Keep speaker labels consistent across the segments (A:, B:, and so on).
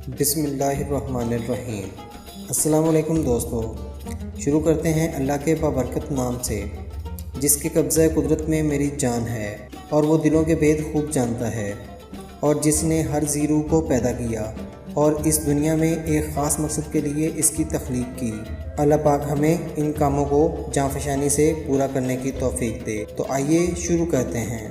A: بسم اللہ الرحمن الرحیم۔ السلام علیکم دوستو، شروع کرتے ہیں اللہ کے بابرکت نام سے، جس کے قبضہ قدرت میں میری جان ہے اور وہ دلوں کے بھید خوب جانتا ہے، اور جس نے ہر ذی روح کو پیدا کیا اور اس دنیا میں ایک خاص مقصد کے لیے اس کی تخلیق کی۔ اللہ پاک ہمیں ان کاموں کو جانفشانی سے پورا کرنے کی توفیق دے۔ تو آئیے شروع کرتے ہیں۔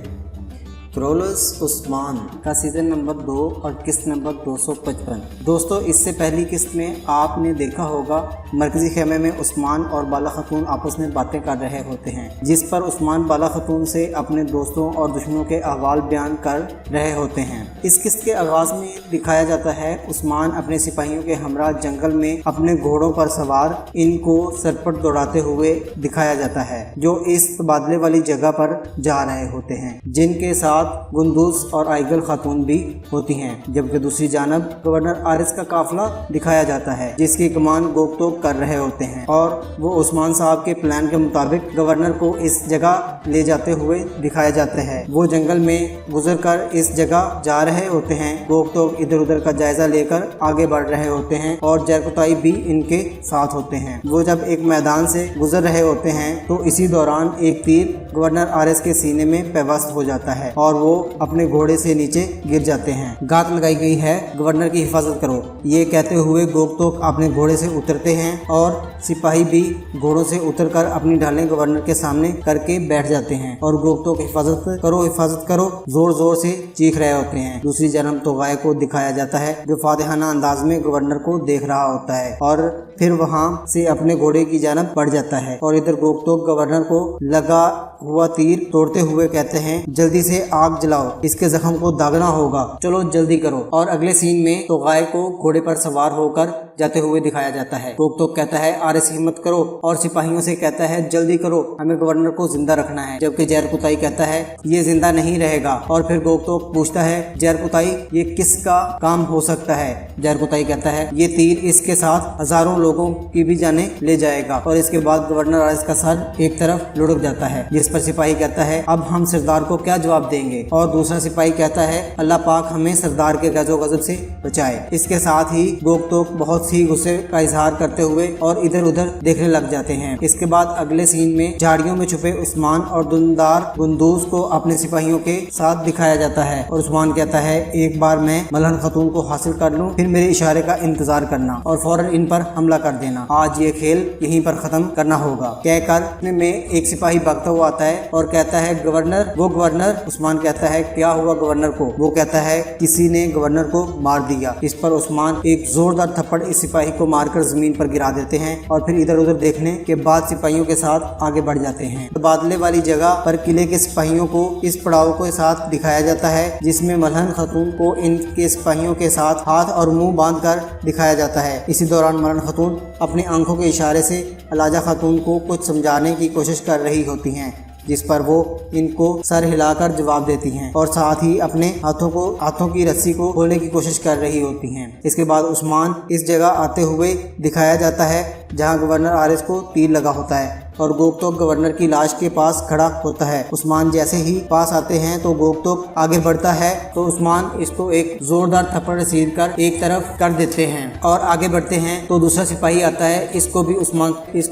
A: کرولس عثمان کا سیزن نمبر 2 اور قسط نمبر 255۔ دوستو، اس سے پہلی قسط میں آپ نے دیکھا ہوگا مرکزی خیمے میں عثمان اور بالا خاتون آپس میں باتیں کر رہے ہوتے ہیں، جس پر عثمان بالا خاتون سے اپنے دوستوں اور دشمنوں کے احوال بیان کر رہے ہوتے ہیں۔ اس قسط کے آغاز میں دکھایا جاتا ہے عثمان اپنے سپاہیوں کے ہمراہ جنگل میں اپنے گھوڑوں پر سوار ان کو سرپٹ دوڑاتے ہوئے دکھایا جاتا ہے، جو اس تبادلے والی جگہ پر جا رہے ہوتے ہیں، جن کے ساتھ گندوز اور آئیگل خاتون بھی ہوتی ہیں، جبکہ دوسری جانب گورنر آرس کا قافلہ دکھایا جاتا ہے، جس کی کمان گوک توک کر رہے ہوتے ہیں، اور وہ عثمان صاحب کے پلان کے مطابق گورنر کو اس جگہ لے جاتے ہوئے دکھایا جاتا ہے۔ وہ جنگل میں گزر کر اس جگہ جا رہے ہوتے ہیں، گوک توک ادھر ادھر کا جائزہ لے کر آگے بڑھ رہے ہوتے ہیں، اور جرکتائی بھی ان کے ساتھ ہوتے ہیں۔ وہ جب ایک میدان سے گزر رہے ہوتے ہیں تو اسی دوران ایک تیر گورنر آرس کے سینے میں پیوست ہو جاتا ہے اور وہ اپنے گھوڑے سے نیچے گر جاتے ہیں۔ گات لگائی گئی ہے، گورنر کی حفاظت کرو، یہ کہتے ہوئے گوک توک اپنے گھوڑے سے اترتے ہیں، اور سپاہی بھی گھوڑوں سے اتر کر اپنی ڈھالیں گورنر کے سامنے کر کے بیٹھ جاتے ہیں، اور گوک توک حفاظت کرو زور زور سے چیخ رہے ہوتے ہیں۔ دوسری جانب توغائے کو دکھایا جاتا ہے، جو فاتحانہ انداز میں گورنر کو دیکھ رہا ہوتا ہے، اور پھر وہاں سے اپنے گھوڑے کی جانب بڑھ جاتا ہے، اور ادھر گوک توک گورنر کو لگا ہوا تیر توڑتے ہوئے کہتے ہیں، جلدی سے آگ جلاؤ، اس کے زخم کو داغنا ہوگا، چلو جلدی کرو۔ اور اگلے سین میں توغائے کو گھوڑے پر سوار ہو کر جاتے ہوئے دکھایا جاتا ہے۔ گوک توک کہتا ہے، آرس ہمت کرو، اور سپاہیوں سے کہتا ہے، جلدی کرو، ہمیں گورنر کو زندہ رکھنا ہے، جبکہ جرکتائی کہتا ہے، یہ زندہ نہیں رہے گا۔ اور پھر گوک توک پوچھتا ہے، جرکتائی یہ کس کا کام ہو سکتا ہے؟ جرکتائی کہتا ہے، یہ تیر اس کے ساتھ ہزاروں لوگوں کی بھی جانیں لے جائے گا۔ اور اس کے بعد گورنر آرس کا سر ایک طرف لڑک جاتا ہے، جس پر سپاہی کہتا ہے، اب ہم سردار کو کیا جواب دیں گے؟ اور دوسرا سپاہی کہتا ہے، اللہ پاک ہمیں سردار کے غضب و غضب سے بچائے۔ اس کے ساتھ ہی گوک توک بہت سی غصے کا اظہار کرتے ہوئے اور ادھر ادھر دیکھنے لگ جاتے ہیں۔ اس کے بعد اگلے سین میں جھاڑیوں میں چھپے عثمان اور دندار گندوز کو اپنے سپاہیوں کے ساتھ دکھایا جاتا ہے، اور عثمان کہتا ہے، ایک بار میں ملہن خاتون کو حاصل کر لوں، پھر میرے اشارے کا انتظار کرنا اور فوراً ان پر حملہ کر دینا، آج یہ کھیل یہیں پر ختم کرنا ہوگا، کہہ کر میں ایک سپاہی بھاگتا ہوا آتا ہے اور کہتا ہے، گورنر، وہ گورنر۔ عثمان کہتا ہے، کیا ہوا گورنر کو؟ وہ کہتا ہے، کسی نے گورنر کو مار دیا۔ اس پر عثمان ایک زوردار تھپڑ اس سپاہی کو مار کر زمین پر گرا دیتے ہیں، اور پھر ادھر ادھر دیکھنے کے بعد سپاہیوں کے ساتھ آگے بڑھ جاتے ہیں۔ تبادلے والی جگہ پر قلعے کے سپاہیوں کو اس پڑاؤ کے ساتھ دکھایا جاتا ہے، جس میں ملہن خاتون کو ان کے سپاہیوں کے ساتھ ہاتھ اور منہ باندھ کر دکھایا جاتا ہے۔ اسی دوران ملہن خاتون اپنی آنکھوں کے اشارے سے علاجہ خاتون کو کچھ سمجھانے کی کوشش کر رہی ہوتی ہیں، جس پر وہ ان کو سر ہلا کر جواب دیتی ہیں، اور ساتھ ہی اپنے ہاتھوں کی رسی کو کھولنے کی کوشش کر رہی ہوتی ہیں۔ اس کے بعد عثمان اس جگہ آتے ہوئے دکھایا جاتا ہے جہاں گورنر آرس کو تیر لگا ہوتا ہے، اور گوک توک گورنر کی لاش کے پاس کھڑا ہوتا ہے۔ عثمان جیسے ہی پاس آتے ہیں تو گوک توک آگے بڑھتا ہے، تو عثمان اس کو ایک زوردار تھپڑ رسید کر ایک طرف کر دیتے ہیں، اور آگے بڑھتے ہیں تو دوسرا سپاہی آتا ہے، اس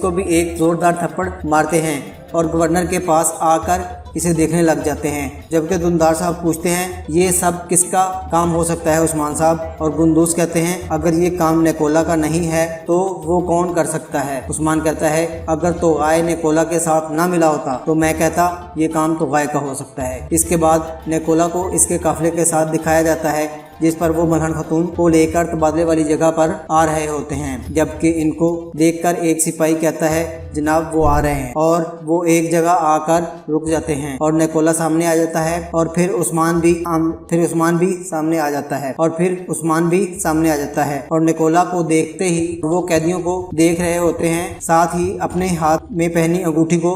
A: کو بھی ایک زوردار تھپڑ مارتے ہیں، اور گورنر کے پاس آ کر اسے دیکھنے لگ جاتے ہیں، جبکہ دندار صاحب پوچھتے ہیں، یہ سب کس کا کام ہو سکتا ہے عثمان صاحب؟ اور گندوز کہتے ہیں، اگر یہ کام نیکولا کا نہیں ہے تو وہ کون کر سکتا ہے؟ عثمان کہتا ہے، اگر توغائے نیکولا کے ساتھ نہ ملا ہوتا تو میں کہتا یہ کام توغائے کا ہو سکتا ہے۔ اس کے بعد نیکولا کو اس کے قافلے کے ساتھ دکھایا جاتا ہے، جس پر وہ ملہن خاتون کو لے کر تبادلے والی جگہ پر آ رہے ہوتے ہیں، جبکہ ان کو دیکھ کر ایک سپاہی کہتا ہے، جناب وہ آ رہے ہیں، اور وہ ایک جگہ آ کر رک جاتے ہیں، اور نیکولا سامنے آ جاتا ہے، اور پھر عثمان بھی سامنے آ جاتا ہے، اور نیکولا کو دیکھتے ہی وہ قیدیوں کو دیکھ رہے ہوتے ہیں، ساتھ ہی اپنے ہاتھ میں پہنی انگوٹھی کو